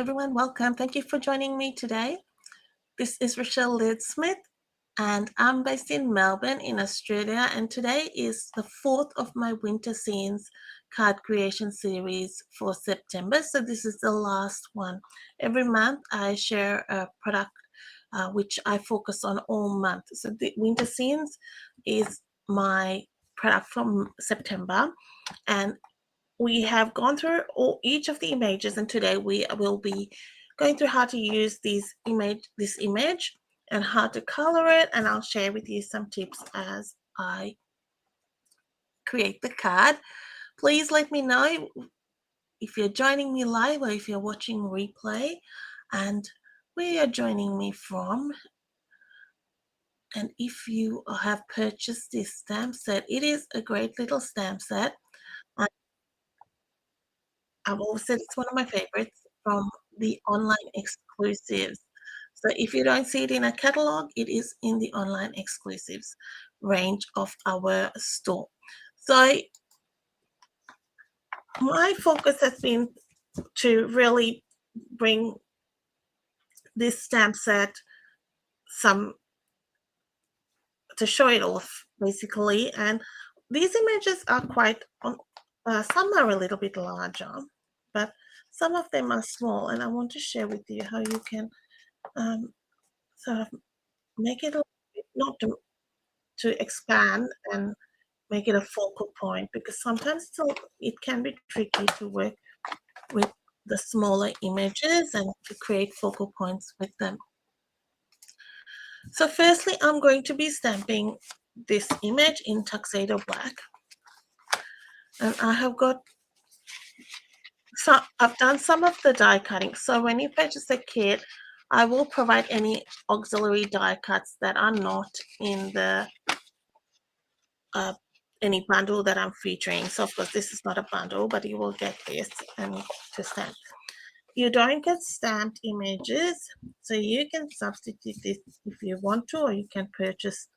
everyone, welcome. Thank you for joining me today. This is Rochelle Ledsmith, and I'm based in Melbourne in Australia, and today is the fourth of my winter scenes card creation series for September. So this is the last one. Every month I share a product which I focus on all month. So the winter scenes is my product from September, and we have gone through each of the images, and today we will be going through how to use this image and how to color it, and I'll share with you some tips as I create the card. Please let me know if you're joining me live or if you're watching replay and where you're joining me from. And if you have purchased this stamp set, it is a great little stamp set. I've always said it's one of my favorites from the online exclusives. So if you don't see it in a catalog, it is in the online exclusives range of our store. So my focus has been to really bring this stamp set to show it off, basically. And these images are quite some are a little bit larger, but some of them are small, and I want to share with you how you can sort of make it a bit, not to expand and make it a focal point, because sometimes it can be tricky to work with the smaller images and to create focal points with them. So firstly, I'm going to be stamping this image in Tuxedo Black, and I have got I've done some of the die cutting. So when you purchase a kit, I will provide any auxiliary die cuts that are not in the any bundle that I'm featuring. So of course this is not a bundle, but you will get this and to stamp. You don't get stamped images, so you can substitute this if you want to, or you can purchase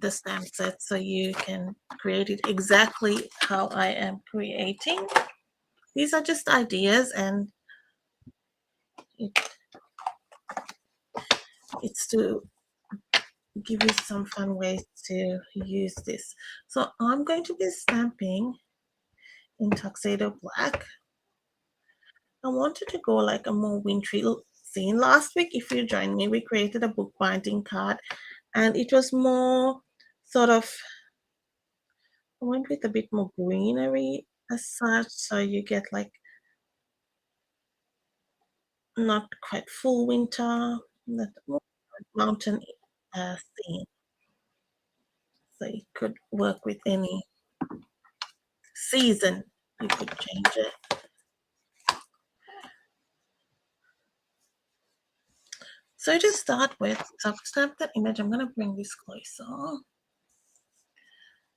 the stamp set so you can create it exactly how I am creating. These are just ideas, and it's to give you some fun ways to use this. So I'm going to be stamping in Tuxedo Black. I wanted to go like a more wintry scene. Last week, if you joined me, we created a bookbinding card, and it was more sort of, I went with a bit more greenery as such, so you get like not quite full winter, that mountain scene. So it could work with any season. You could change it. So to start with, so I've stamped that image. I'm going to bring this closer,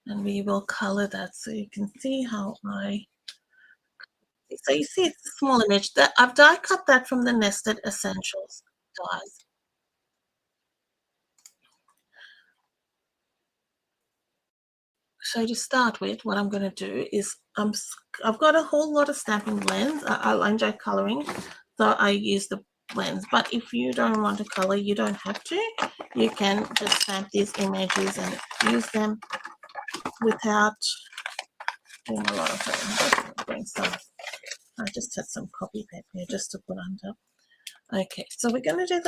and we will color that so you can see how so you see it's a small image that I've die cut that from the Nested Essentials dies. So to start with, what I'm going to do is I've got a whole lot of Stampin Blends. I enjoy coloring, so I use the blends. But if you don't want to color, you don't have to. You can just stamp these images and use them without doing a lot of it. I'm just going to bring some. I just had some copy paper here just to put under. Okay, so we're going to do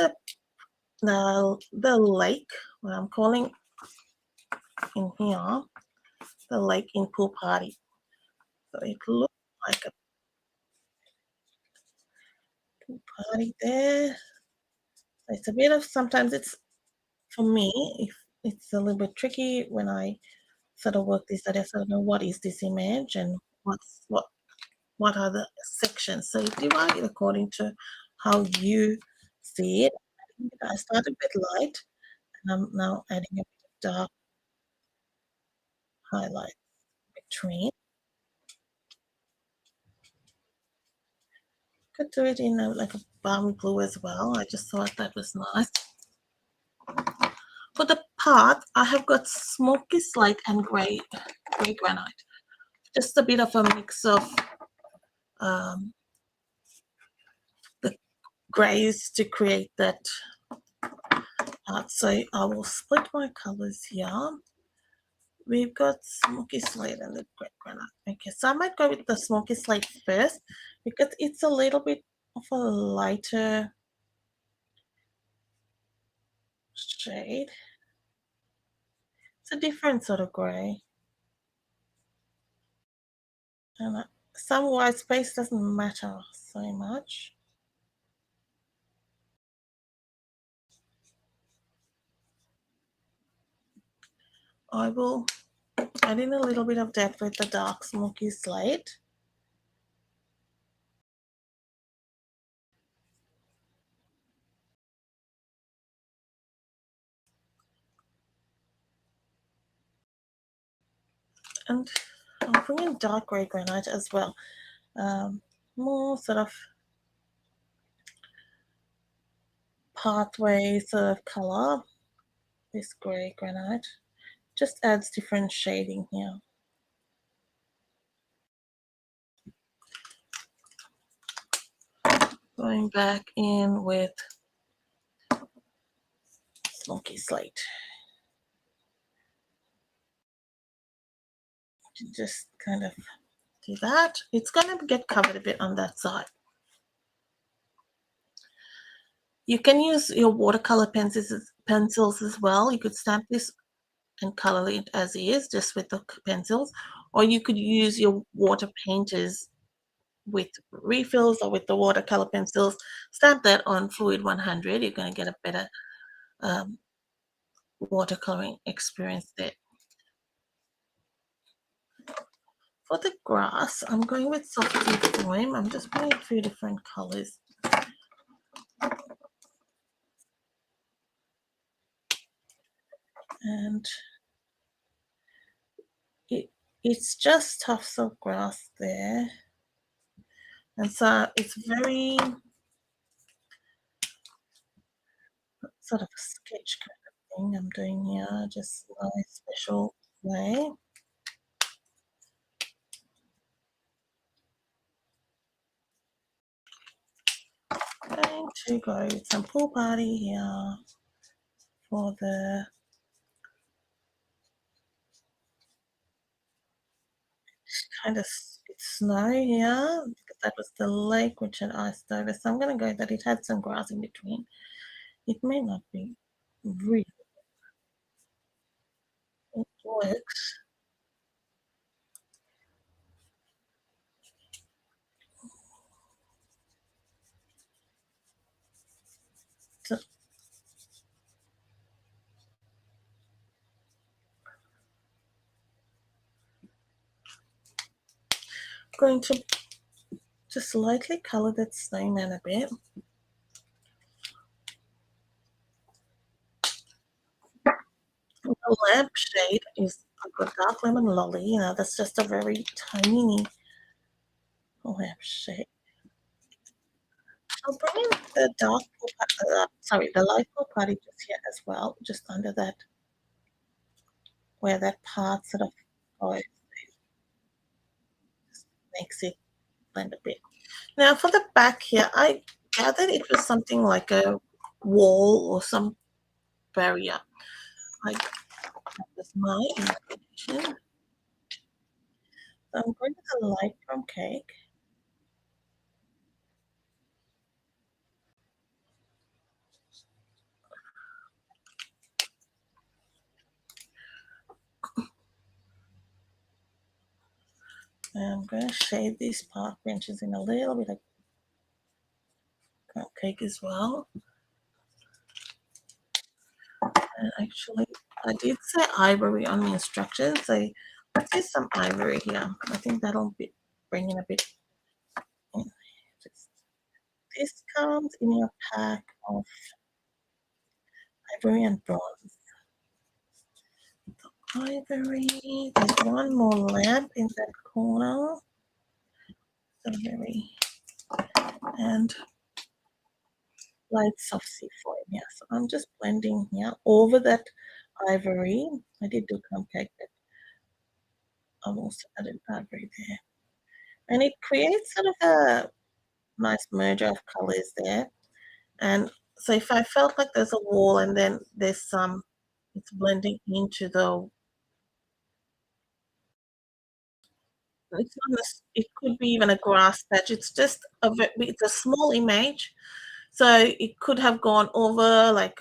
the lake, what I'm calling in here, the lake in Pool Party. So it looks like a pool party there. It's a bit of, sometimes it's, for me, if it's a little bit tricky when I sort of work this, that I sort of know what is this image and what are the sections. So you divide it according to how you see it. I start a bit light, and I'm now adding a bit of dark highlight between. Could do it in like a balmy blue as well. I just thought that was nice. For the part, I have got smoky slate and grey granite. Just a bit of a mix of grays to create that part. So I will split my colors here. We've got smoky slate and the gray granite. Okay, so I might go with the smoky slate first because it's a little bit of a lighter shade. It's a different sort of gray. And some white space doesn't matter so much. I will add in a little bit of depth with the dark smoky slate. And I'll bring in dark grey granite as well. More sort of pathway sort of color. This grey granite just adds different shading here. Going back in with smoky slate. Just kind of do that. It's going to get covered a bit on that side. You can use your watercolor pencils as well. You could stamp this and color it as is, just with the pencils, or you could use your water painters with refills or with the watercolor pencils. Stamp that on fluid 100. You're going to get a better watercoloring experience there. For the grass, I'm going with soft foam. I'm just putting a few different colors. And it's just tufts of grass there. And so it's very sort of a sketch kind of thing I'm doing here, just a nice special way. Going to go with some pool party here for the kind of snow here. That was the lake which had iced over. So I'm going to go that it had some grass in between. It may not be really, it works. So going to just lightly color that snowman a bit. The lampshade is a dark lemon lolly. You know, that's just a very tiny lampshade. I'll bring in the the light purple party just here as well, just under that, where that part sort of goes, just makes it blend a bit. Now for the back here, I gathered it was something like a wall or some barrier. Like that was my imagination. So I'm going with the light from cake. And I'm going to shade these park benches in a little bit of cake as well. And actually, I did say ivory on the instructions, so let's use some ivory here. I think that'll bring in a bit. Just, this comes in your pack of ivory and bronze. Ivory, there's one more lamp in that corner. Ivory and light soft sea foil. Yeah, so I'm just blending here over that ivory. I did do cake, but I've also added ivory there. And it creates sort of a nice merger of colors there. And so if I felt like there's a wall and then there's some, it's blending into the, it's not a, it could be even a grass patch. It's just it's a small image. So it could have gone over like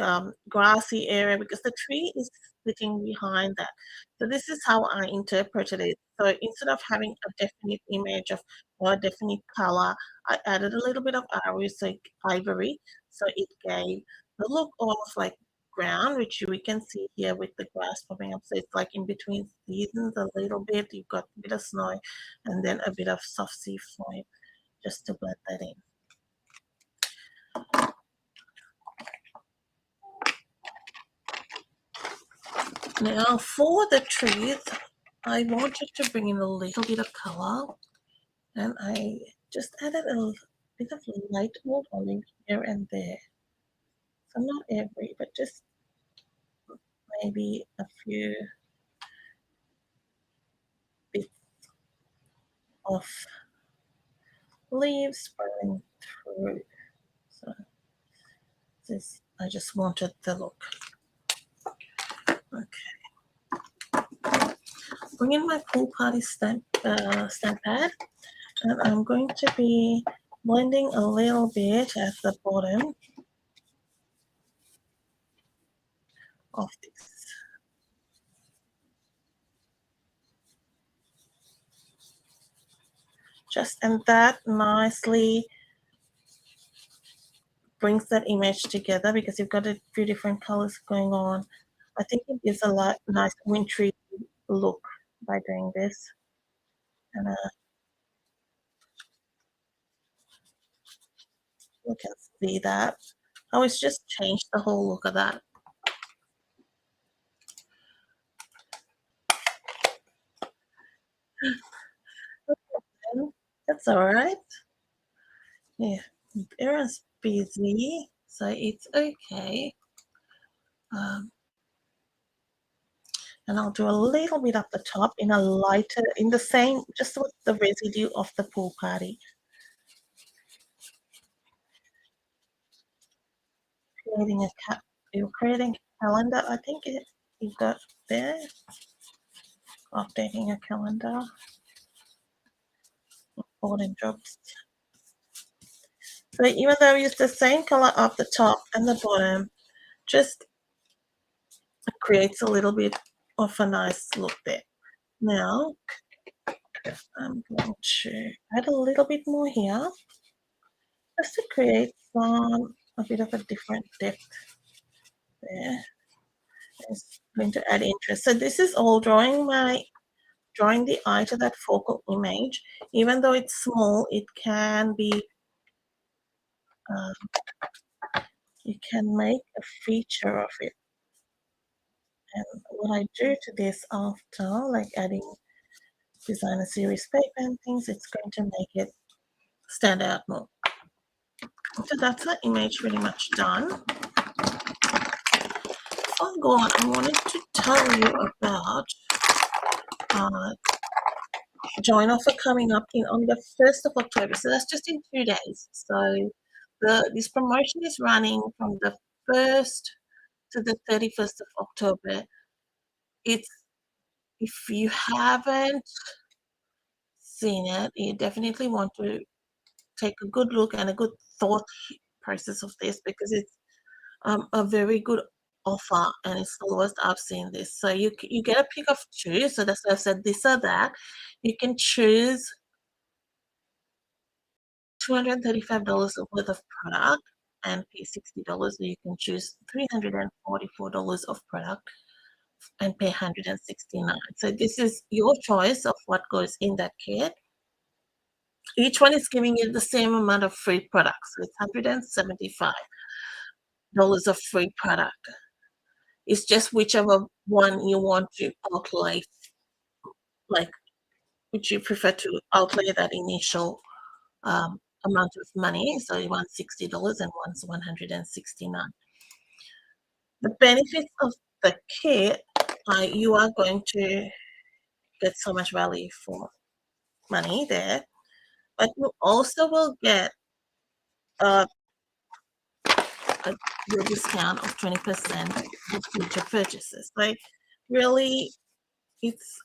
grassy area because the tree is sitting behind that. So this is how I interpreted it. So instead of having a definite image of or a definite color, I added a little bit of ivory. So it gave the look of like ground, which we can see here with the grass popping up. So it's like in between seasons a little bit. You've got a bit of snow and then a bit of soft sea foil just to blend that in. Now for the trees, I wanted to bring in a little bit of color and I just added a bit of light old olive here and there. So not every, but just maybe a few bits of leaves spraying through. So this, I just wanted the look. Okay. Bring in my pool party stamp pad, and I'm going to be blending a little bit at the bottom of this. Just and that nicely brings that image together because you've got a few different colors going on. I think it gives a nice wintry look by doing this. And you can see that. Oh, it's just changed the whole look of that. That's all right. Yeah, everyone's busy, so it's okay. Um, and I'll do a little bit up the top in a lighter, in the same, just with the residue of the pool party. Creating a you're creating a calendar, I think you've got there. Updating a calendar. Folding drops. So even though we use the same color up the top and the bottom, just creates a little bit of a nice look there. Now, I'm going to add a little bit more here, just to create a bit of a different depth there. It's going to add interest. So this is all drawing the eye to that focal image. Even though it's small, it can be, you can make a feature of it. And what I do to this after, like adding designer series paper and things, it's going to make it stand out more. So that's the image pretty much done. Oh God, I wanted to tell you about join offer coming up on the 1st of October. So that's just in 2 days. So this promotion is running from the 1st to the 31st of October. It's, if you haven't seen it, you definitely want to take a good look and a good thought process of this because it's a very good offer and it's the lowest I've seen this. So you get a pick of two. So that's why I've said this or that. You can choose $235 worth of product and pay $60, or you can choose $344 of product and pay $169. So this is your choice of what goes in that kit. Each one is giving you the same amount of free products. So it's $175 of free product. It's just whichever one you want to outlay, like which you prefer to outlay that initial amount of money. So one's $60 and one's $169. The benefits of the kit are you are going to get so much value for money there, but you also will get your discount of 20% for future purchases. So really, it's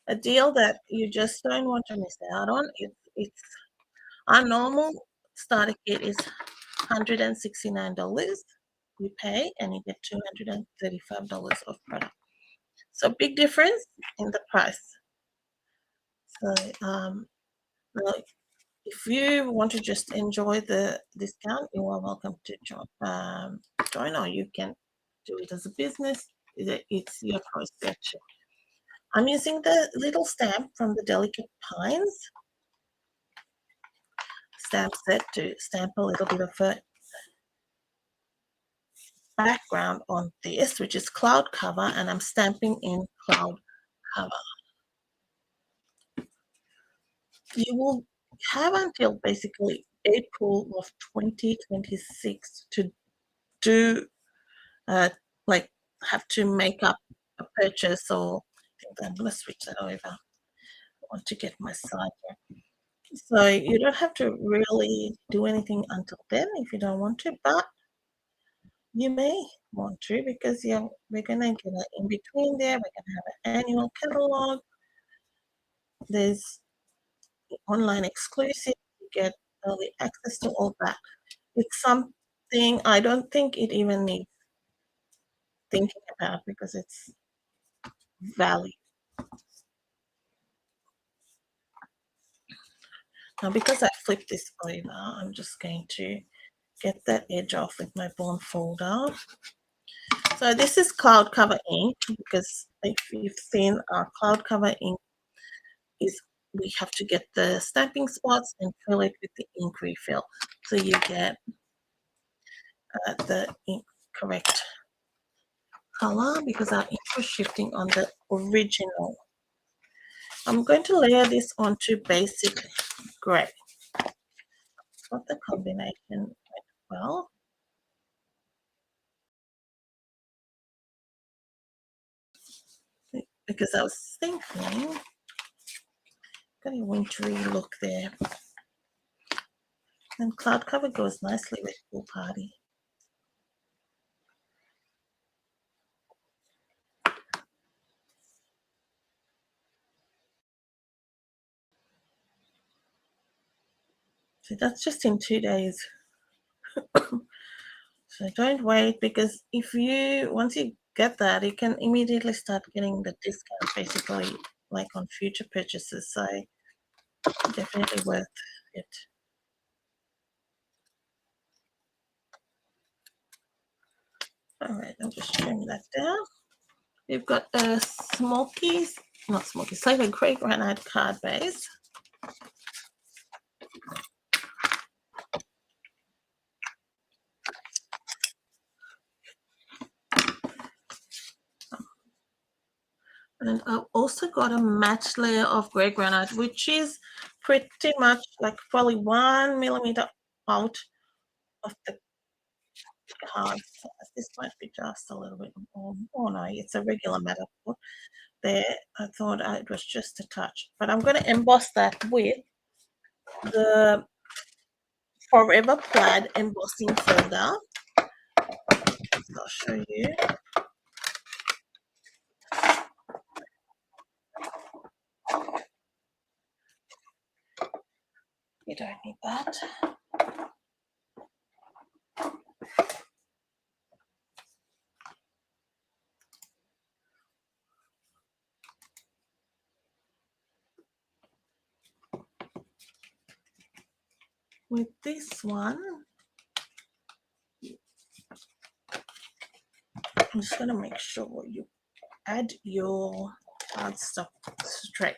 a deal that you just don't want to miss out on. It's our normal starter kit is $169 you pay, and you get $235 of product. So big difference in the price. So well, if you want to just enjoy the discount, you are welcome to join, or you can do it as a business. It's your choice section. I'm using the little stamp from the Delicate Pines stamp set to stamp a little bit of a background on this, which is cloud cover, and I'm stamping in cloud cover. You will have until basically April of 2026 to do like have to make up a purchase, or I think I'm going to switch that over. I want to get my side here. So you don't have to really do anything until then if you don't want to, but you may want to, because we're going to get it in between there. We're going to have an annual catalog. There's online exclusive. You get early access to all that. It's something I don't think it even needs thinking about, because it's value. Now, because I flipped this over, I'm just going to get that edge off with my bond folder. So this is cloud cover ink, because if you've seen our cloud cover ink is we have to get the stamping spots and fill it with the ink refill, so you get the ink correct color, because our ink was shifting on the original. I'm going to layer this onto basic gray. Got the combination quite well. Because I was thinking, got a wintry look there. And cloud cover goes nicely with Pool Party. So that's just in 2 days. So don't wait, because once you get that, you can immediately start getting the discount, basically, like on future purchases. So definitely worth it. All right, I'll just trim that down. We've got a Slaver Grey Granite card base. And I've also got a match layer of grey granite, which is pretty much like probably 1 millimeter out of the card. This might be just a little bit more. Oh no, it's a regular matterboard there. I thought it was just a touch, but I'm going to emboss that with the Forever Plaid embossing folder. So I'll show you. You don't need that. With this one, I'm just going to make sure you add your cardstock straight.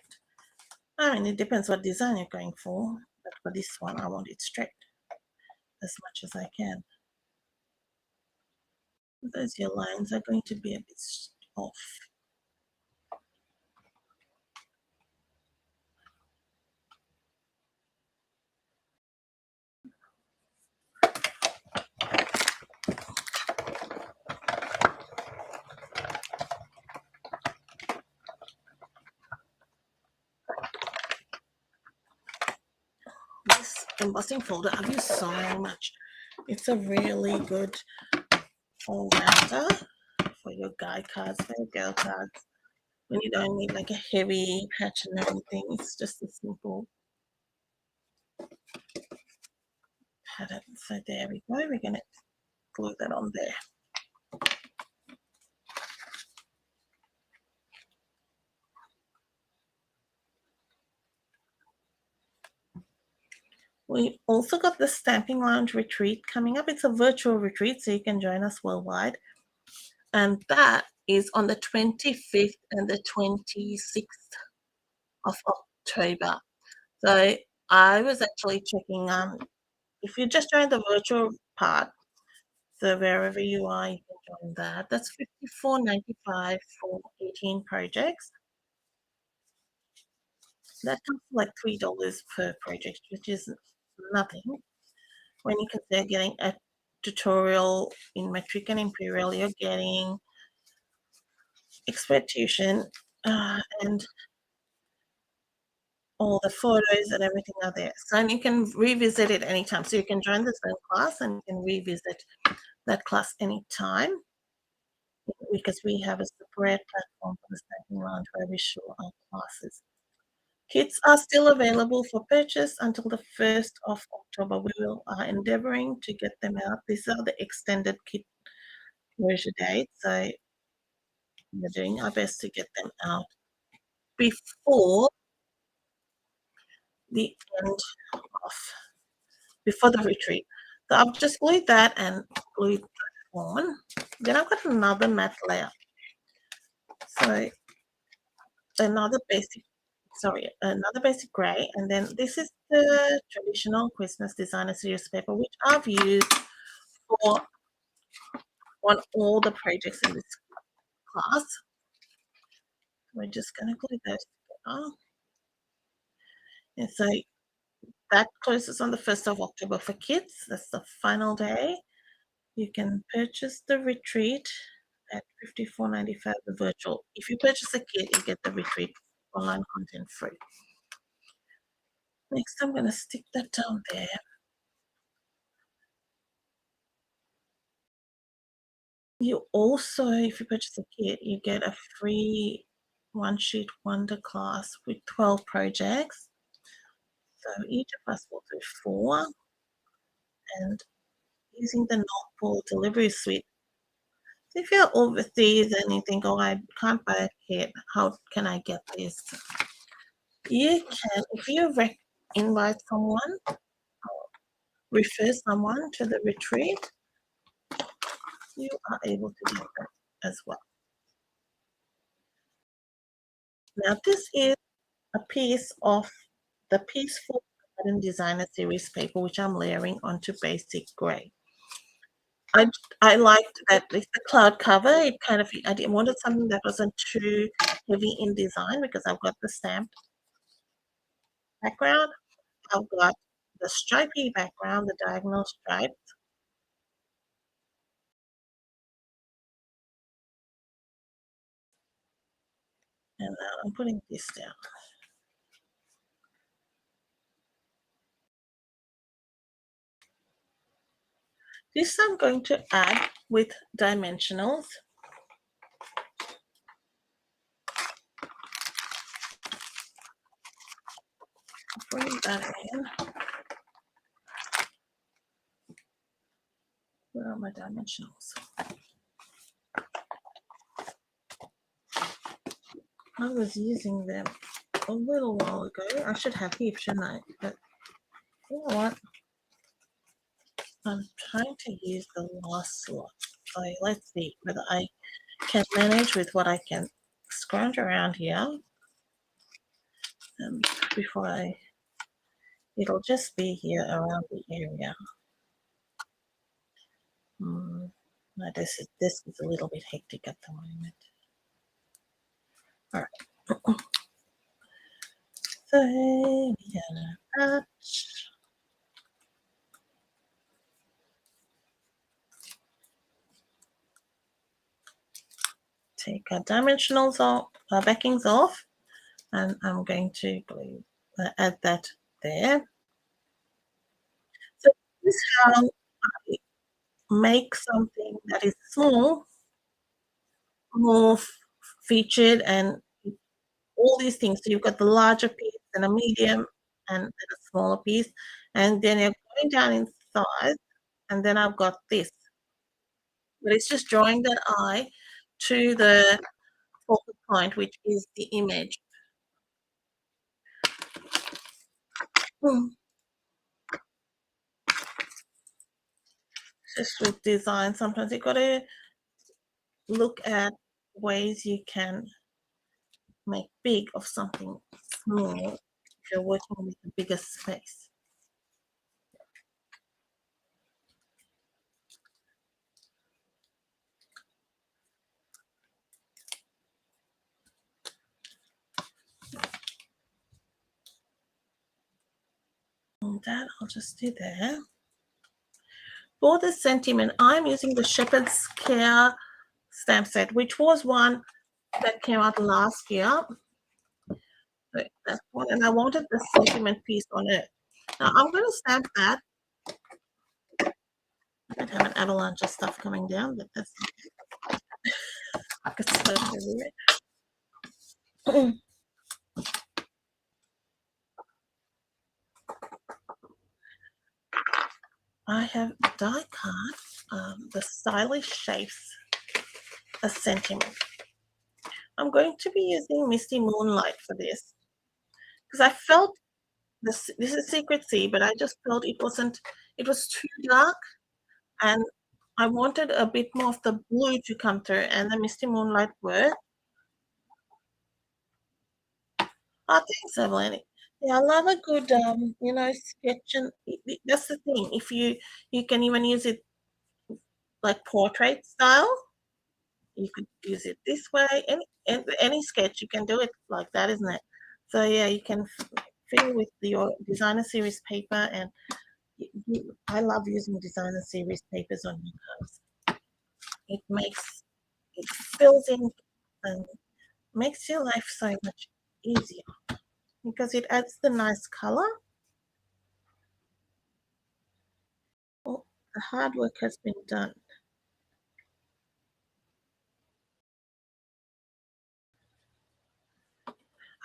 I mean, it depends what design you're going for, but for this one, I want it straight as much as I can. Those your lines are going to be a bit off. This embossing folder I've used so much, It's a really good all-rounder for your guy cards, for your girl cards. When you don't need like a heavy pattern or anything, it's just a simple pattern. So there we go. We're going to glue that on there. We also got the Stamping Lounge retreat coming up. It's a virtual retreat, so you can join us worldwide. And that is on the 25th and the 26th of October. So I was actually checking if you just join the virtual part, so wherever you are, you can join that. That's $54.95 for 18 projects. That comes to like $3 per project, which is nothing. When you consider getting a tutorial in metric and imperial, you're getting expectation and all the photos and everything are there. So and you can revisit it anytime. So you can join the Zoom class and you can revisit that class anytime, because we have a separate platform for the Stamping Lounge where we show our classes. Kits are still available for purchase until the 1st of October. We are endeavoring to get them out. These are the extended kit closure dates, so we're doing our best to get them out before the end of before the retreat. So I've just glued that and glued that on. Then I've got another matte layer. So another basic gray, and then this is the traditional Christmas designer series paper, which I've used for on all the projects in this class. We're just going to glue those together. And so that closes on the 1st of October for kids. That's the final day. You can purchase the retreat at $54.95, the virtual. If you purchase a kit, you get the retreat online content free. Next, I'm going to stick that down there. You also, if you purchase a kit, you get a free one-sheet wonder class with 12 projects. So each of us will do 4. And using the Notebook delivery suite. So if you're overseas and you think, oh, I can't buy a kit, how can I get this? You can, if you invite someone, refer someone to the retreat, you are able to get that as well. Now, this is a piece of the Peaceful Garden Designer Series paper, which I'm layering onto basic gray. I liked that it's the cloud cover. It kind of, I wanted something that wasn't too heavy in design because I've got the stamped background. I've got the stripy background, the diagonal stripes. And now I'm putting this down. This I'm going to add with dimensionals. Bring that in. Where are my dimensionals? I was using them a little while ago. I should have heaps, shouldn't I? But you know what? I'm trying to use the last slot. So let's see whether I can manage with what I can scrounge around here. Before it'll just be here around the area. This is a little bit hectic at the moment. All right. So we're gonna take our dimensionals off, our backings off, and I'm going to add that there. So this is how I make something that is small more featured and all these things. So you've got the larger piece and a medium and a smaller piece, and then you're going down in size, and then I've got this. But it's just drawing that eye to the focal point, which is the image. Mm. Just with design, sometimes you've got to look at ways you can make big of something small if you're working with a bigger space. And that I'll just do there. For the sentiment, I'm using the Shepherd's Care stamp set, which was one that came out last year. So that's one, and I wanted the sentiment piece on it. Now I'm going to stamp that. I might have an avalanche of stuff coming down, but that's I could slip everywhere. I have die cut the stylish shapes a sentiment. I'm going to be using Misty Moonlight for this because I felt this is Secret Sea, but I just felt it wasn't. It was too dark, and I wanted a bit more of the blue to come through, and the Misty Moonlight worked. I think so, Melanie. Yeah, I love a good, sketch, and that's the thing. If you can even use it like portrait style, you could use it this way. Any sketch, you can do it like that, isn't it? So yeah, you can fill with your designer series paper, and I love using designer series papers on your cards. It fills in and makes your life so much easier because it adds the nice color. Oh, the hard work has been done.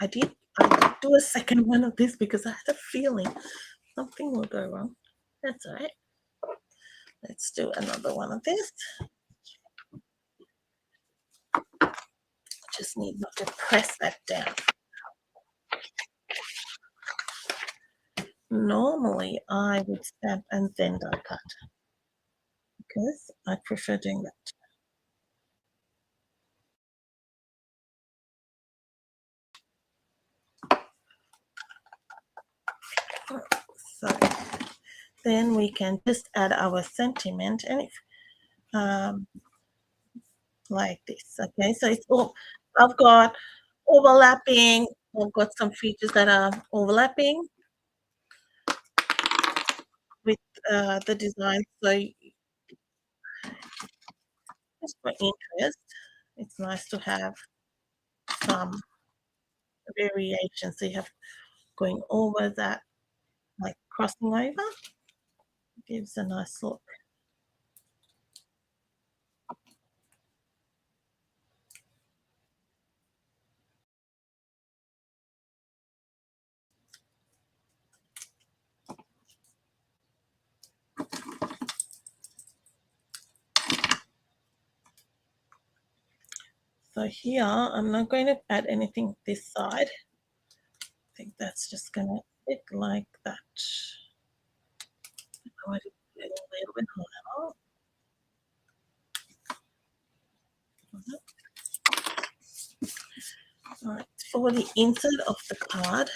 I did do a second one of this because I had a feeling something will go wrong. That's all right. Let's do another one of this. Just need not to press that down. Normally, I would stamp and then die cut because I prefer doing that. So then we can just add our sentiment and if, like this. Okay, so it's all I've got overlapping. I've got some features that are overlapping with the design. So just for interest, it's nice to have some variation. So you have going over that, like crossing over, gives a nice look. So here, I'm not going to add anything this side. I think that's just going to sit like that. I want to put it a little bit higher. All right, for the inside of the card,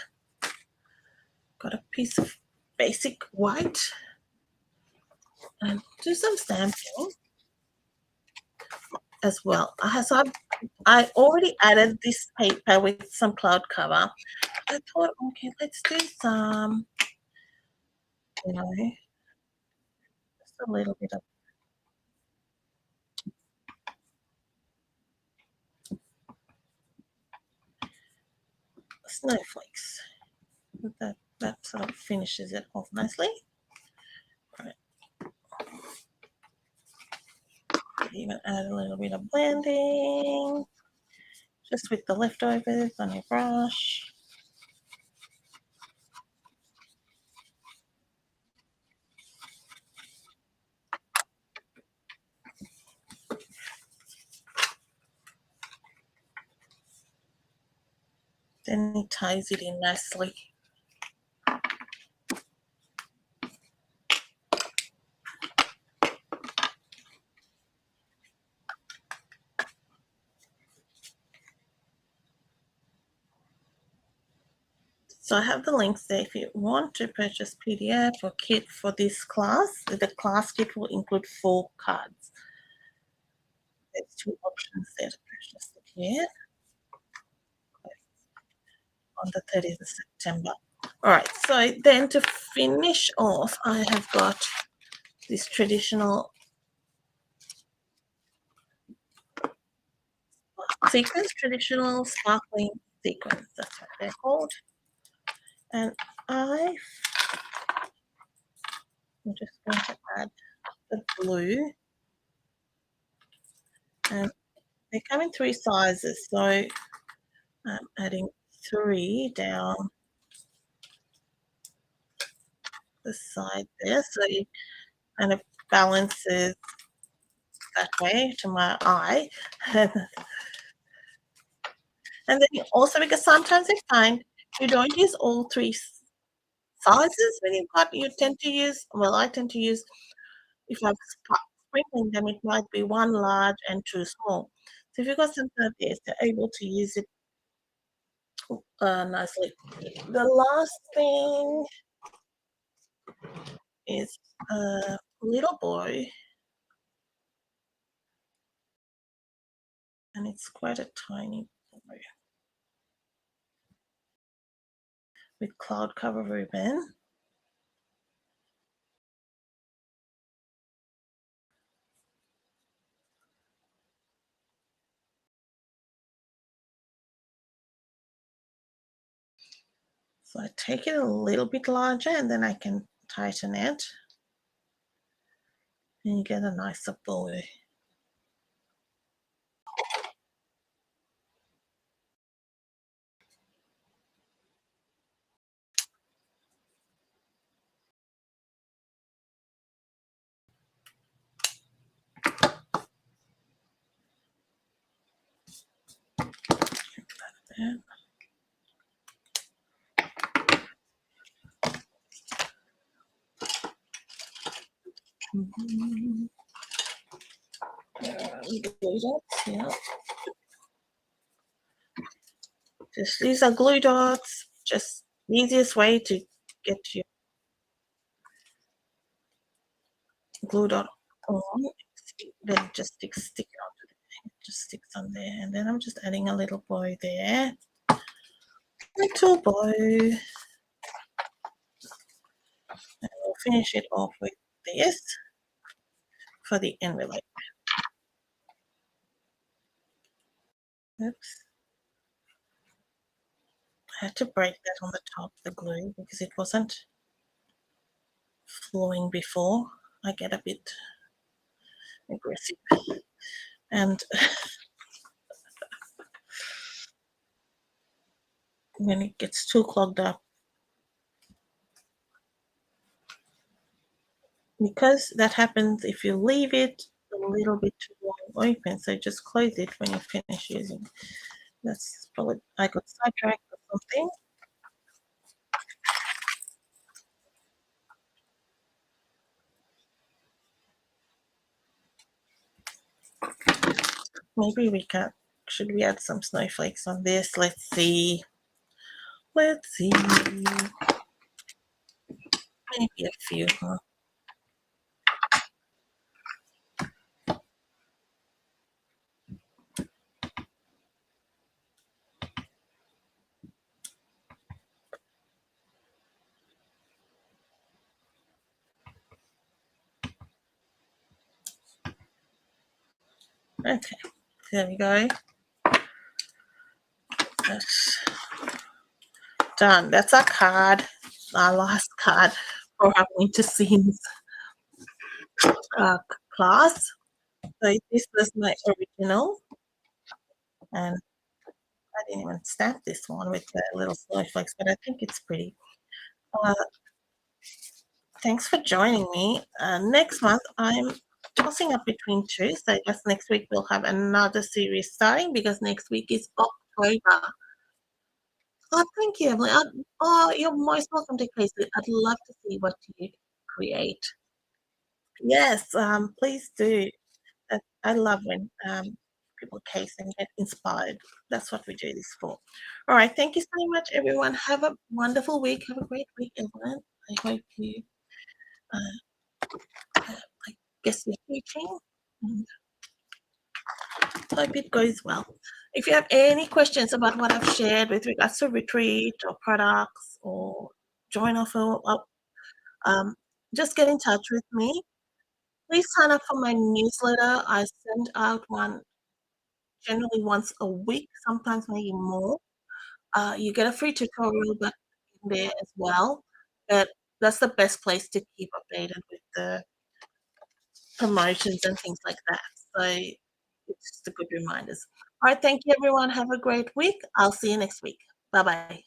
got a piece of basic white and do some stamping as well. I already added this paper with some cloud cover. I thought, okay, let's do some, just a little bit of snowflakes. That sort of finishes it off nicely. All right. even add a little bit of blending just with the leftovers on your brush. Then it ties it in nicely. So I have the links there if you want to purchase PDF or kit for this class. The class kit will include 4 cards. There's 2 options there to purchase the kit on the 30th of September. All right, so then to finish off, I have got this traditional sequins, traditional sparkling sequins. That's what they're called. And I'm just going to add the blue. And they come in 3 sizes, so I'm adding 3 down the side there, so it kind of balances that way to my eye. And then also, because sometimes I find you don't use all 3 sizes when you tend to use, well, I tend to use, if I'm sprinkling them, it might be 1 large and 2 small. So if you've got something like this, you're able to use it nicely. The last thing is a little boy, and it's quite a tiny boy with cloud cover ribbon. So I take it a little bit larger and then I can tighten it, and you get a nicer boy. Yeah. Yeah. Just these are glue dots. Just the easiest way to get your glue dot on. Then just stick it onto there. Just sticks on there, and then I'm just adding a little bow there. Little bow. And we'll finish it off with this for the envelope. Oops. I had to break that on the top, the glue, because it wasn't flowing before. I get a bit aggressive. And when it gets too clogged up, because that happens if you leave it a little bit too long open, so just close it when you finish using. That's probably, I got sidetracked or something. Maybe we can, should we add some snowflakes on this? Let's see. Let's see. Maybe a few, huh? Okay, there we go. That's done. That's our card, our last card for our winter scenes class. So this was my original, and I didn't even stamp this one with the little snowflakes, but I think it's pretty. Uh, Thanks for joining me. Next month, I'm tossing up between two. So I guess next week we'll have another series starting because next week is October. Oh, thank you, Emily. Oh, you're most welcome to Casey. I'd love to see what you create. Yes, please do. I love when people case and get inspired. That's what we do this for. All right. Thank you so much, everyone. Have a wonderful week. Have a great week, everyone. I hope you, I guess you're teaching. And hope it goes well. If you have any questions about what I've shared with regards to retreat or products or join offer, just get in touch with me. Please sign up for my newsletter. I send out one generally once a week, sometimes maybe more. You get a free tutorial back in there as well. But that's the best place to keep updated with the promotions and things like that. So it's just a good reminders. All right, thank you everyone. Have a great week. I'll see you next week. Bye bye.